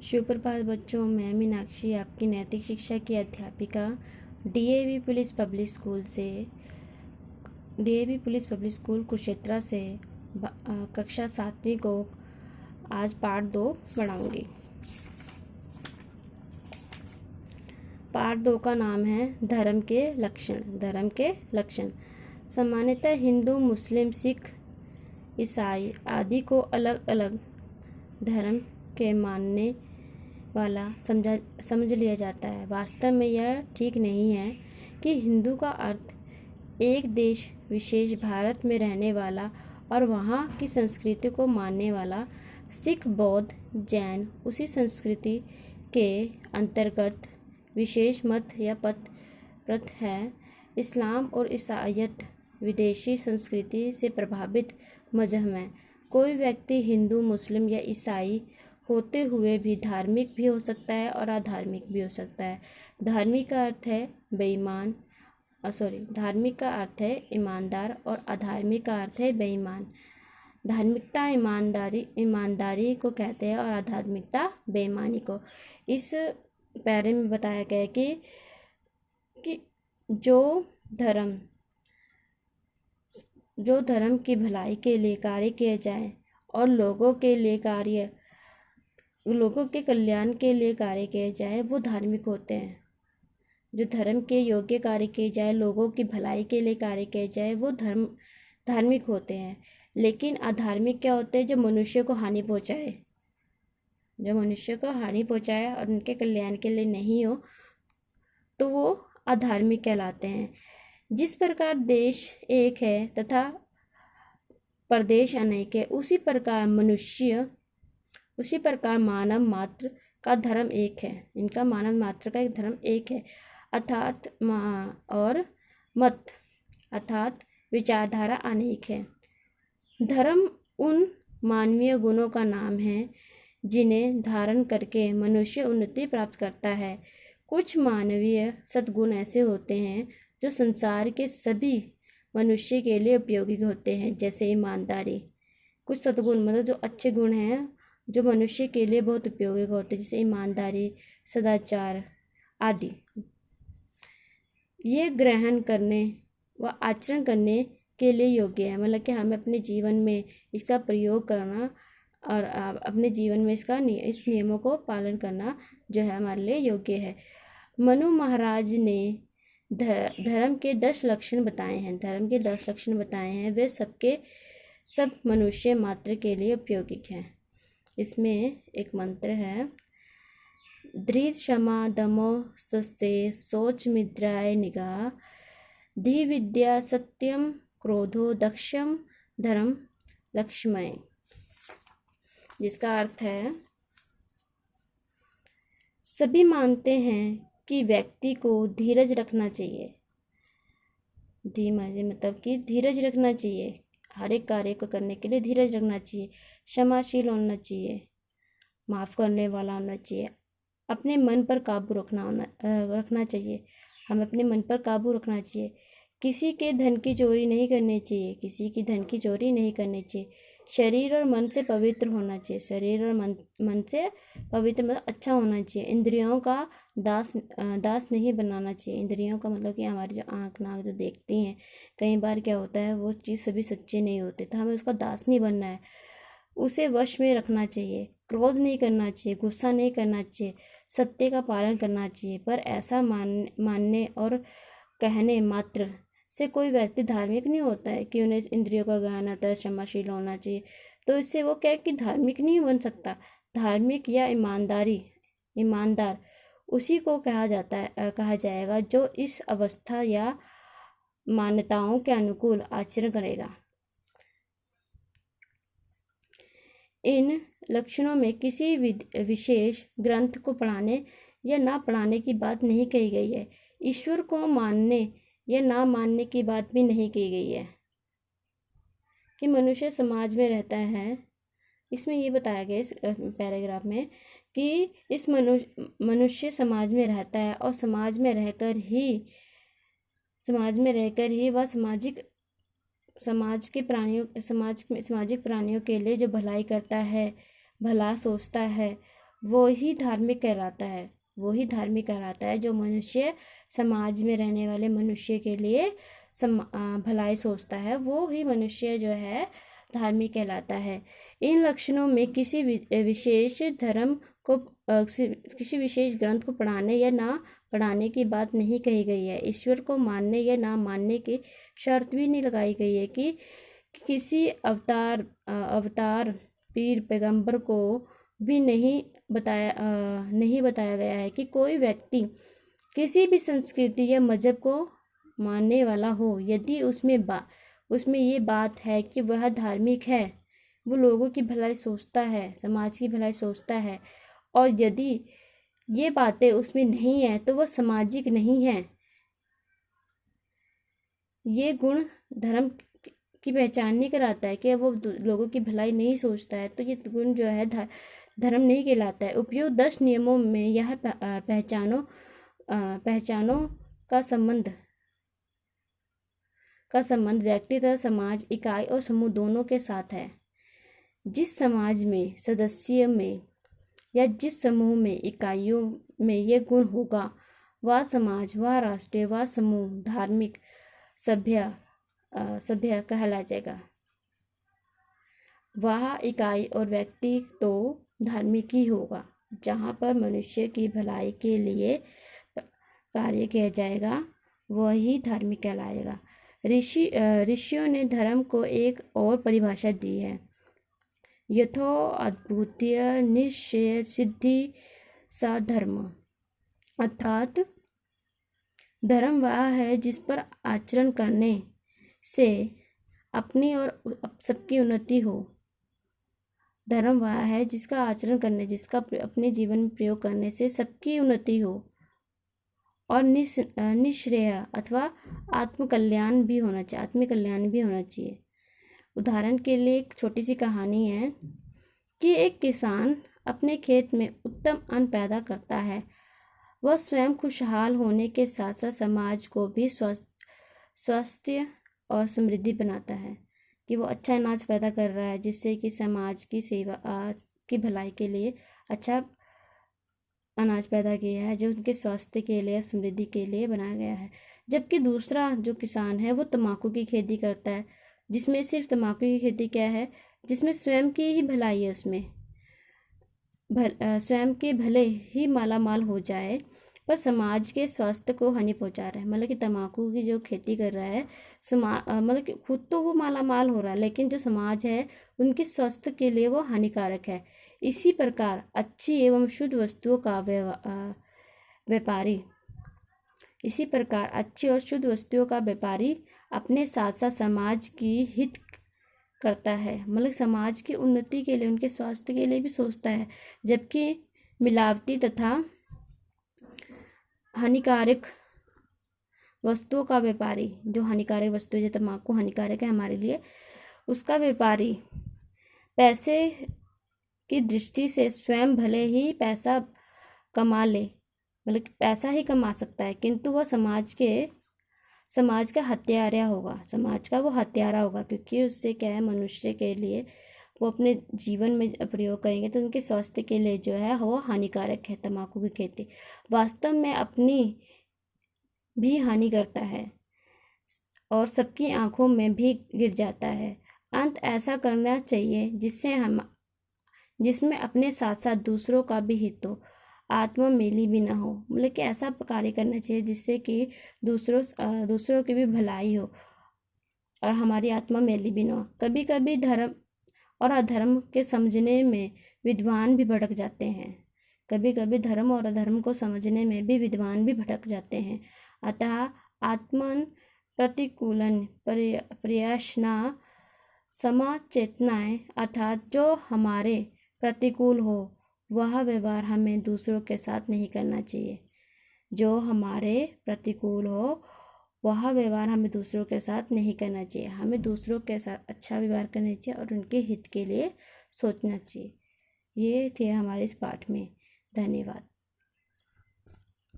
सुप्रभात बच्चों, मैं मीनाक्षी आपकी नैतिक शिक्षा की अध्यापिका DAV police public school Kurukshetra से कक्षा 7वीं को आज पाठ 2 पढ़ाऊंगी। पाठ 2 का नाम है धर्म के लक्षण। सामान्यतः हिंदू, मुस्लिम, सिख, ईसाई आदि को अलग अलग धर्म के मानने वाला समझ लिया जाता है। वास्तव में यह ठीक नहीं है कि हिंदू का अर्थ एक देश विशेष भारत में रहने वाला और वहाँ की संस्कृति को मानने वाला। सिख, बौद्ध, जैन उसी संस्कृति के अंतर्गत विशेष मत या प्रथ है। इस्लाम और ईसाईयत विदेशी संस्कृति से प्रभावित मजहब हैं। कोई व्यक्ति हिंदू, मुस्लिम या ईसाई होते हुए भी धार्मिक भी हो सकता है और अधार्मिक भी हो सकता है। धार्मिक का अर्थ है धार्मिक का अर्थ है ईमानदार और अधार्मिक का अर्थ है बेईमान। धार्मिकता ईमानदारी को कहते हैं और आध्यात्मिकता बेईमानी को। इस पैरे में बताया गया है कि जो धर्म की भलाई के लिए कार्य किए जाएं और लोगों के कल्याण के लिए कार्य किए जाए वो धार्मिक होते हैं। जो धर्म के योग्य कार्य किए जाए, लोगों की भलाई के लिए कार्य किए जाए, वो धार्मिक होते हैं। लेकिन अधार्मिक क्या होते हैं? जो मनुष्य को हानि पहुंचाए और उनके कल्याण के लिए नहीं हो तो वो अधार्मिक कहलाते हैं। जिस प्रकार देश एक है तथा प्रदेश अनेक है, उसी प्रकार मानव मात्र का धर्म एक है। इनका मानव मात्र का एक धर्म एक है, अर्थात विचारधारा अनेक है। धर्म उन मानवीय गुणों का नाम है जिन्हें धारण करके मनुष्य उन्नति प्राप्त करता है। कुछ मानवीय सद्गुण ऐसे होते हैं जो संसार के सभी मनुष्य के लिए उपयोगी होते हैं, जैसे ईमानदारी। कुछ सद्गुण मतलब जो अच्छे गुण हैं जो मनुष्य के लिए बहुत उपयोगी होते हैं, जैसे ईमानदारी, सदाचार आदि। ये ग्रहण करने व आचरण करने के लिए योग्य है। मतलब कि हमें अपने जीवन में इसका प्रयोग करना और अपने जीवन में इस नियमों को पालन करना जो है हमारे लिए योग्य है। मनु महाराज ने धर्म के 10 लक्षण बताए हैं। वे सब मनुष्य मात्र के लिए उपयोगी हैं। इसमें एक मंत्र है, धृत क्षमा दमो स्तस्ते सोच मिद्राय निगाह धी विद्या सत्यम क्रोधो दक्षम धर्म लक्ष्मय। जिसका अर्थ है, सभी मानते हैं कि व्यक्ति को धीरज रखना चाहिए। मतलब कि धीरज रखना चाहिए, हर एक कार्य को करने के लिए धीरज रखना चाहिए, क्षमाशील होना चाहिए, माफ़ करने वाला होना चाहिए, अपने मन पर काबू रखना चाहिए। हमें अपने मन पर काबू रखना चाहिए। किसी के धन की चोरी नहीं करनी चाहिए। शरीर और मन से पवित्र होना चाहिए। शरीर और मन से पवित्र मतलब अच्छा होना चाहिए। इंद्रियों का दास नहीं बनाना चाहिए। इंद्रियों का मतलब कि हमारी जो आँख नाक जो देखती हैं, कई बार क्या होता है वो चीज़ सभी सच्चे नहीं होते, तो हमें उसका दास नहीं बनना है, उसे वश में रखना चाहिए। क्रोध नहीं करना चाहिए, गुस्सा नहीं करना चाहिए, सत्य का पालन करना चाहिए। पर ऐसा मानने और कहने मात्र से कोई व्यक्ति धार्मिक नहीं होता है कि उन्हें इंद्रियों का ज्ञान आता है, क्षमाशील होना चाहिए, तो इससे वो क्या है कि धार्मिक नहीं बन सकता। धार्मिक या ईमानदार उसी को कहा जाएगा जो इस अवस्था या मान्यताओं के अनुकूल आचरण करेगा। इन लक्षणों में किसी विशेष ग्रंथ को पढ़ाने या ना पढ़ाने की बात नहीं कही गई है। ईश्वर को मानने या ना मानने की बात भी नहीं की गई है कि मनुष्य समाज में रहता है। इसमें ये बताया गया इस पैराग्राफ में कि इस मनुष्य समाज में रहता है और समाज में रहकर ही वह सामाजिक प्राणियों के लिए जो भलाई करता है, भला सोचता है, वो ही धार्मिक कहलाता है। वो ही धार्मिक कहलाता है जो मनुष्य समाज में रहने वाले मनुष्य के लिए भलाई सोचता है, वो ही मनुष्य जो है धार्मिक कहलाता है। इन लक्षणों में किसी विशेष धर्म को किसी विशेष ग्रंथ को पढ़ाने या ना पढ़ाने की बात नहीं कही गई है। ईश्वर को मानने या ना मानने की शर्त भी नहीं लगाई गई है कि किसी अवतार पीर पैगंबर को भी नहीं बताया गया है कि कोई व्यक्ति किसी भी संस्कृति या मजहब को मानने वाला हो, यदि उसमें ये बात है कि वह धार्मिक है, वो लोगों की भलाई सोचता है, समाज की भलाई सोचता है, और यदि ये बातें उसमें नहीं है तो वह सामाजिक नहीं है। ये गुण धर्म की पहचान नहीं कराता है कि वो लोगों की भलाई नहीं सोचता है, तो ये गुण जो है धर्म नहीं कहलाता है। उपयुक्त 10 नियमों में यह पहचानों का संबंध व्यक्ति तथा समाज, इकाई और समूह दोनों के साथ है। जिस समाज में सदस्य में या जिस समूह में इकाइयों में ये गुण होगा, वह समाज, वह राष्ट्र, वह समूह धार्मिक सभ्य कहला जाएगा। वह इकाई और व्यक्ति तो धार्मिक ही होगा। जहाँ पर मनुष्य की भलाई के लिए कार्य किया जाएगा, वही धार्मिक कहलाएगा। ऋषियों ने धर्म को एक और परिभाषा दी है, यथो अद्भुतीय निश्चय सिद्धि सा धर्म, अर्थात धर्म वह है जिस पर आचरण करने से अपनी और सबकी उन्नति हो। धर्म वह है जिसका आचरण करने, जिसका अपने जीवन में प्रयोग करने से सबकी उन्नति हो और निश्रेय अथवा आत्मकल्याण भी होना चाहिए। उदाहरण के लिए एक छोटी सी कहानी है कि एक किसान अपने खेत में उत्तम अन्न पैदा करता है। वह स्वयं खुशहाल होने के साथ साथ समाज को भी स्वास्थ्य और समृद्धि बनाता है कि वो अच्छा अनाज पैदा कर रहा है, जिससे कि समाज की सेवा की भलाई के लिए अच्छा अनाज पैदा किया है, जो उनके स्वास्थ्य के लिए, समृद्धि के लिए बनाया गया है। जबकि दूसरा जो किसान है वो तम्बाकू की खेती करता है, जिसमें सिर्फ तम्बाकू की खेती क्या है, जिसमें स्वयं की ही भलाई है, उसमें स्वयं के भले ही माला माल हो जाए पर समाज के स्वास्थ्य को हानि पहुंचा रहा है। मतलब कि तम्बाकू की जो खेती कर रहा है मतलब कि खुद तो वो माला माल हो रहा है, लेकिन जो समाज है उनके स्वास्थ्य के लिए वो हानिकारक है। इसी प्रकार अच्छी एवं शुद्ध वस्तुओं का व्यापारी अपने साथ साथ समाज की हित करता है, मतलब समाज की उन्नति के लिए, उनके स्वास्थ्य के लिए भी सोचता है। जबकि मिलावटी तथा हानिकारक वस्तुओं का व्यापारी, जो हानिकारक वस्तु है, तम्बाकू हानिकारक है हमारे लिए, उसका व्यापारी पैसे की दृष्टि से स्वयं भले ही पैसा कमा ले, मतलब पैसा ही कमा सकता है, किंतु वह समाज का हत्यारा होगा, क्योंकि उससे क्या है, मनुष्य के लिए वो अपने जीवन में प्रयोग करेंगे तो उनके स्वास्थ्य के लिए जो है वो हानिकारक है। तम्बाकू की खेती वास्तव में अपनी भी हानि करता है और सबकी आंखों में भी गिर जाता है। अंत ऐसा करना चाहिए जिसमें अपने साथ साथ दूसरों का भी हित हो, आत्मा मेली भी ना हो। मतलब कि ऐसा कार्य करना चाहिए जिससे कि दूसरों की भी भलाई हो और हमारी आत्मा मेली भी ना हो। कभी कभी धर्म और अधर्म के समझने में विद्वान भी भटक जाते हैं। अतः आत्मन प्रतिकूलन प्रयासना समाचेतनाएं, अर्थात जो हमारे प्रतिकूल हो वह व्यवहार हमें दूसरों के साथ नहीं करना चाहिए। हमें दूसरों के साथ अच्छा व्यवहार करना चाहिए और उनके हित के लिए सोचना चाहिए। ये थे हमारे इस पाठ में। धन्यवाद।